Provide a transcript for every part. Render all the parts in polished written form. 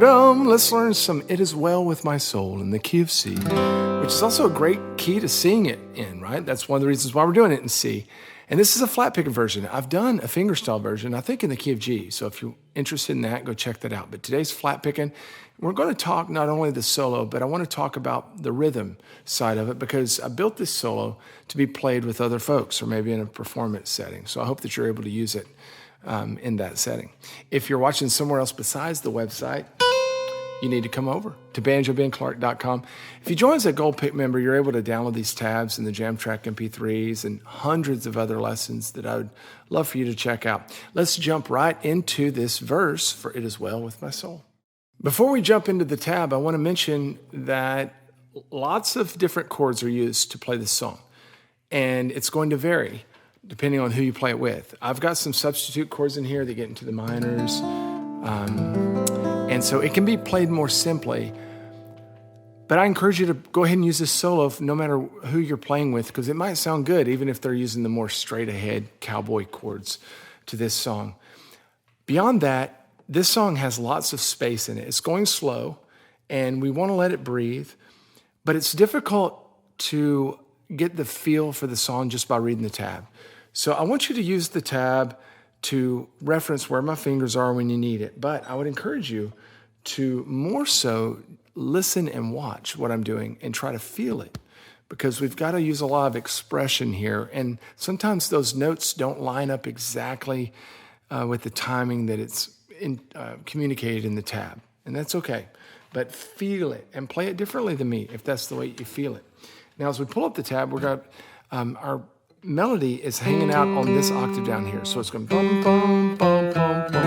boredom, let's learn some It Is Well With My Soul in the key of C, which is also a great key to sing it in, right? That's one of the reasons why we're doing it in C. And this is a flat picking version. I've done a fingerstyle version, I think in the key of G. So if you're interested in that, go check that out. But today's flat picking. We're going to talk not only the solo, but I want to talk about the rhythm side of it, because I built this solo to be played with other folks or maybe in a performance setting. So I hope that you're able to use it in that setting. If you're watching somewhere else besides the website, you need to come over to banjobenclark.com. If you join as a Gold Pick member, you're able to download these tabs and the Jam Track MP3s and hundreds of other lessons that I would love for you to check out. Let's jump right into this verse for It Is Well With My Soul. Before we jump into the tab, I want to mention that lots of different chords are used to play this song, and it's going to vary depending on who you play it with. I've got some substitute chords in here that get into the minors, and so it can be played more simply. But I encourage you to go ahead and use this solo no matter who you're playing with, because it might sound good even if they're using the more straight-ahead cowboy chords to this song. Beyond that, this song has lots of space in it. It's going slow, and we want to let it breathe, but it's difficult to get the feel for the song just by reading the tab. So I want you to use the tab to reference where my fingers are when you need it, but I would encourage you to more so listen and watch what I'm doing and try to feel it, because we've got to use a lot of expression here, and sometimes those notes don't line up exactly with the timing that it's communicated in the tab, and that's okay. But feel it and play it differently than me if that's the way you feel it. Now, as we pull up the tab, we've got our melody is hanging out on this octave down here, so it's going bum bum bum bum bum.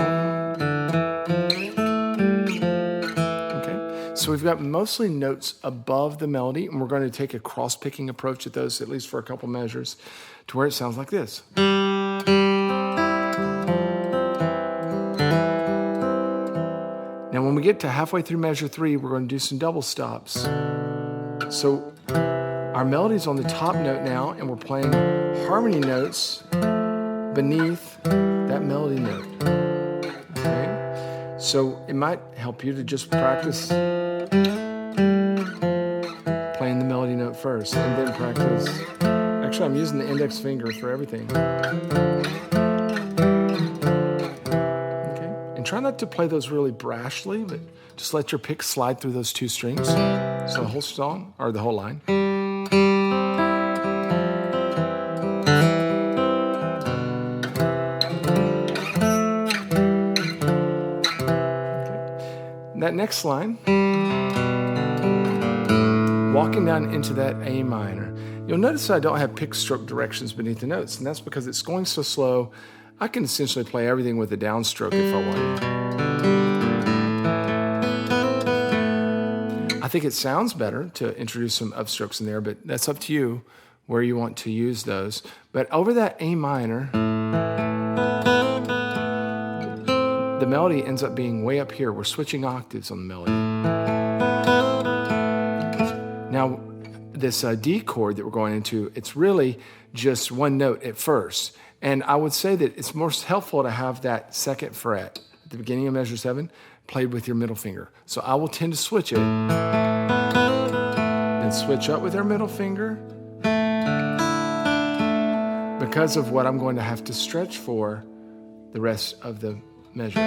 Okay, so we've got mostly notes above the melody, and we're going to take a cross-picking approach at those, at least for a couple measures, to where it sounds like this. Now, when we get to halfway through measure 3, we're going to do some double stops. So our melody's on the top note now, and we're playing harmony notes beneath that melody note. Okay? So it might help you to just practice playing the melody note first, and then practice. Actually, I'm using the index finger for everything. And try not to play those really brashly, but just let your pick slide through those two strings. So the whole song, or the whole line. Okay. That next line, walking down into that A minor. You'll notice that I don't have pick stroke directions beneath the notes, and that's because it's going so slow. I can essentially play everything with a downstroke if I want. I think it sounds better to introduce some upstrokes in there, but that's up to you where you want to use those. But over that A minor, the melody ends up being way up here. We're switching octaves on the melody. Now, this D chord that we're going into, it's really just one note at first. And I would say that it's most helpful to have that second fret at the beginning of measure 7 played with your middle finger. So I will tend to switch it and switch up with our middle finger because of what I'm going to have to stretch for the rest of the measure.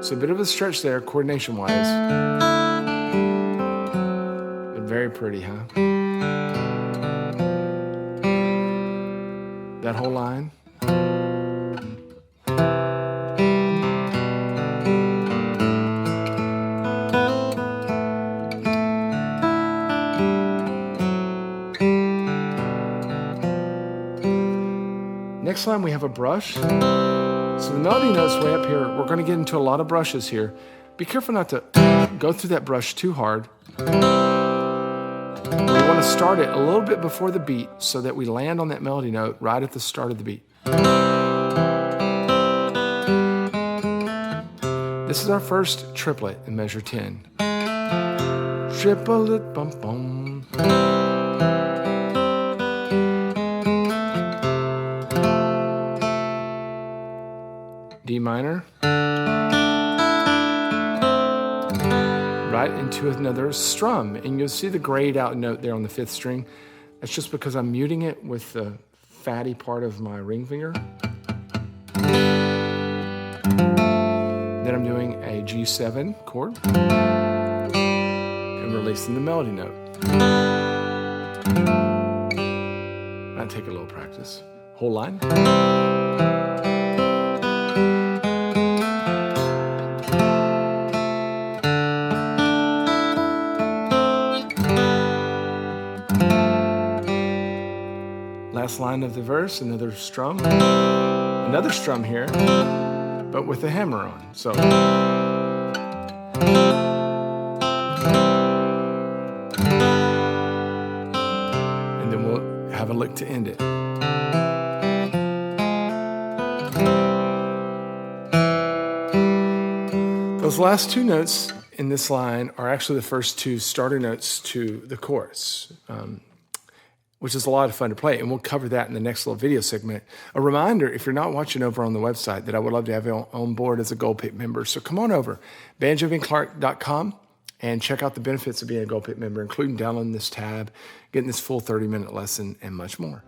So a bit of a stretch there, coordination-wise. But very pretty, huh? That whole line. Next line we have a brush. So the melody note's way up here. We're going to get into a lot of brushes here. Be careful not to go through that brush too hard. We want to start it a little bit before the beat so that we land on that melody note right at the start of the beat. This is our first triplet in measure 10. Triplet bum bum. D minor. right into another strum. And you'll see the grayed out note there on the 5th string. That's just because I'm muting it with the fatty part of my ring finger. Then I'm doing a G7 chord and releasing the melody note. Might take a little practice. Whole line. Last line of the verse, another strum here, but with the hammer on. So, and then we'll have a lick to end it. Those last 2 notes in this line are actually the first 2 starter notes to the chorus, which is a lot of fun to play, and we'll cover that in the next little video segment. A reminder, if you're not watching over on the website, that I would love to have you on board as a Gold Pick member. So come on over, banjoandclark.com, and check out the benefits of being a Gold Pick member, including downloading this tab, getting this full 30-minute lesson, and much more.